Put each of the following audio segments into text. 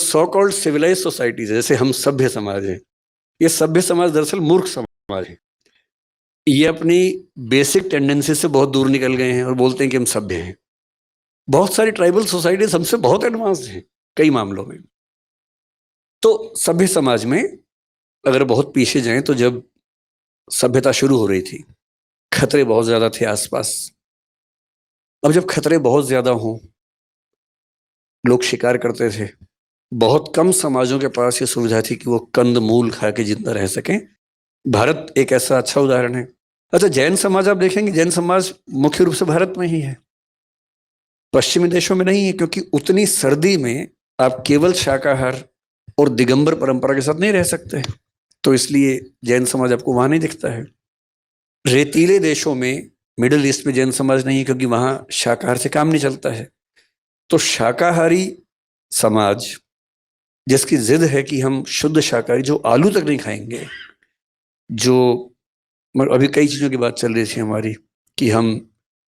So called civilised societies है, जैसे हम सभ्य समाज है, ये सभ्य समाज दरअसल मूर्ख समाज है। ये अपनी बेसिक टेंडेंसी से बहुत दूर निकल गए हैं और बोलते हैं कि हम सभ्य हैं। बहुत सारी ट्राइबल सोसाइटीज हमसे बहुत एडवांस्ड हैं कई मामलों में। तो सभ्य समाज में अगर बहुत पीछे जाएं तो जब सभ्यता शुरू हो रही थी, खतरे बहुत ज्यादा थे आसपास। अब जब खतरे बहुत ज्यादा हों, लोग शिकार करते थे। बहुत कम समाजों के पास ये सुविधा थी कि वो कंद मूल खा के जिंदा रह सकें। भारत एक ऐसा अच्छा उदाहरण है। अच्छा, जैन समाज आप देखेंगे, जैन समाज मुख्य रूप से भारत में ही है, पश्चिमी देशों में नहीं है, क्योंकि उतनी सर्दी में आप केवल शाकाहार और दिगंबर परंपरा के साथ नहीं रह सकते, तो इसलिए जैन समाज आपको वहां नहीं दिखता है। रेतीले देशों में, मिडिल ईस्ट में जैन समाज नहीं है, क्योंकि वहां शाकाहार से काम नहीं चलता है। तो शाकाहारी समाज जिसकी जिद है कि हम शुद्ध शाकाहारी, जो आलू तक नहीं खाएंगे, जो अभी कई चीजों की बात चल रही थी हमारी कि हम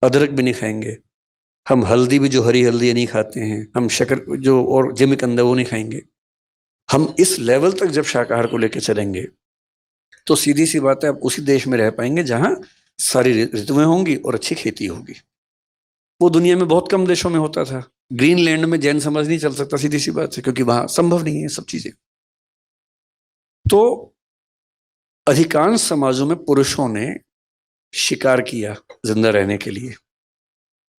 अदरक भी नहीं खाएंगे, हम हल्दी भी, जो हरी हल्दी नहीं खाते हैं, हम शक्कर जो और जिमिकंद वो नहीं खाएंगे। हम इस लेवल तक जब शाकाहार को लेकर चलेंगे तो सीधी सी बात है, आप उसी देश में रह पाएंगे जहां सारी ऋतुएं होंगी और अच्छी खेती होगी। वो दुनिया में बहुत कम देशों में होता था। ग्रीनलैंड में जैन समाज नहीं चल सकता, सीधी सी बात है, क्योंकि वहां संभव नहीं है सब चीजें। तो अधिकांश समाजों में पुरुषों ने शिकार किया जिंदा रहने के लिए।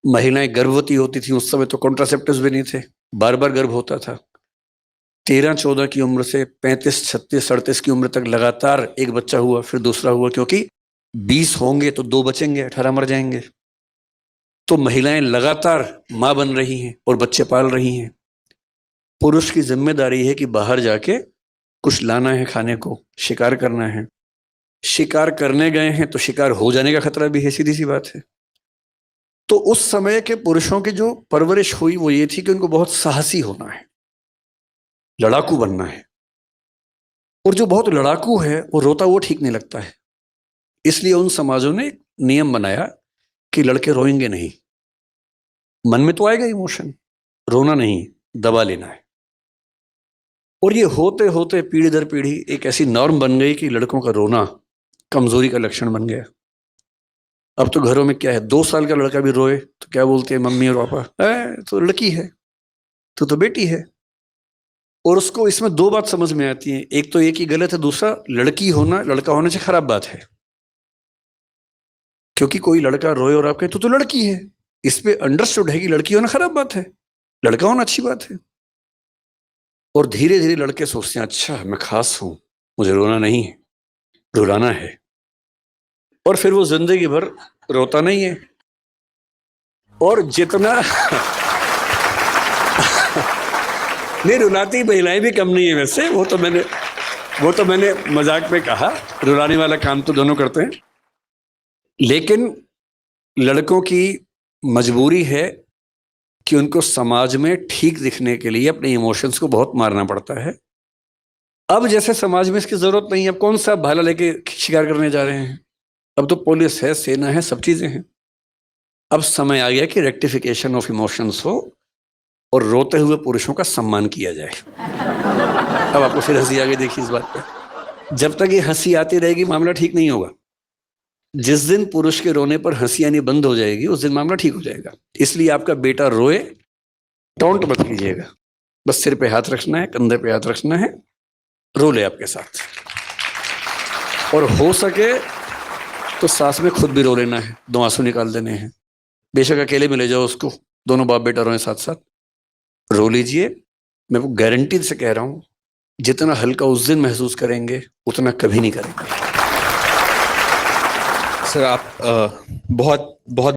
महिलाएं गर्भवती होती थी, उस समय तो कॉन्ट्रासेप्टिव्स भी नहीं थे, बार बार गर्भ होता था। 13-14 की उम्र से 35, 36, 38 की उम्र तक लगातार एक बच्चा हुआ, फिर दूसरा हुआ, क्योंकि 20 होंगे तो 2 बचेंगे, 18 मर जाएंगे। तो महिलाएं लगातार मां बन रही हैं और बच्चे पाल रही हैं। पुरुष की जिम्मेदारी है कि बाहर जाके कुछ लाना है खाने को, शिकार करना है। शिकार करने गए हैं तो शिकार हो जाने का खतरा भी है, सीधी सी बात है। तो उस समय के पुरुषों की जो परवरिश हुई वो ये थी कि उनको बहुत साहसी होना है, लड़ाकू बनना है। और जो बहुत लड़ाकू है वो रोता वो ठीक नहीं लगता है। इसलिए उन समाजों ने एक नियम बनाया कि लड़के रोएंगे नहीं। मन में तो आएगा इमोशन, रोना नहीं, दबा लेना है। और ये होते होते पीढ़ी दर पीढ़ी एक ऐसी नॉर्म बन गई कि लड़कों का रोना कमजोरी का लक्षण बन गया। अब तो घरों में क्या है, 2 साल का लड़का भी रोए तो क्या बोलते हैं मम्मी और पापा, तो लड़की है, तो बेटी है। और उसको इसमें 2 बात समझ में आती है, एक तो एक ही गलत है, दूसरा लड़की होना लड़का होने से खराब बात है। क्योंकि कोई लड़का रोए और आप कहे तो लड़की है, इस पे अंडरस्टूड है कि लड़की होना खराब बात है, लड़का होना अच्छी बात है। और धीरे धीरे लड़के सोचते हैं, अच्छा मैं खास हूं, मुझे रोना नहीं है, रुलाना है। और फिर वो जिंदगी भर रोता नहीं है। और जितना नहीं, रुलाती महिलाएं भी कम नहीं है वैसे, वो तो मैंने मजाक में कहा, रुलाने वाला काम तो दोनों करते हैं। लेकिन लड़कों की मजबूरी है कि उनको समाज में ठीक दिखने के लिए अपने इमोशंस को बहुत मारना पड़ता है। अब जैसे समाज में इसकी जरूरत नहीं है, अब कौन सा भाला लेके शिकार करने जा रहे हैं, अब तो पुलिस है, सेना है, सब चीजें हैं। अब समय आ गया कि रेक्टिफिकेशन ऑफ इमोशंस हो और रोते हुए पुरुषों का सम्मान किया जाए। अब आपको फिर हंसी आ गई, देखिए इस बात पर। जब तक ये हंसी आती रहेगी मामला ठीक नहीं होगा। जिस दिन पुरुष के रोने पर हंसी आनी बंद हो जाएगी उस दिन मामला ठीक हो जाएगा। इसलिए आपका बेटा रोए, टोंट मत कीजिएगा, बस सिर पे हाथ रखना है, कंधे पे हाथ रखना है, रो ले आपके साथ। और हो सके तो साथ में खुद भी रो लेना है, 2 आंसू निकाल देने हैं। बेशक अकेले में ले जाओ उसको, दोनों बाप बेटा रोए साथ साथ, रो लीजिए। मैं वो गारंटी से कह रहा हूं, जितना हल्का उस दिन महसूस करेंगे उतना कभी नहीं करेंगे। सर आप बहुत बहुत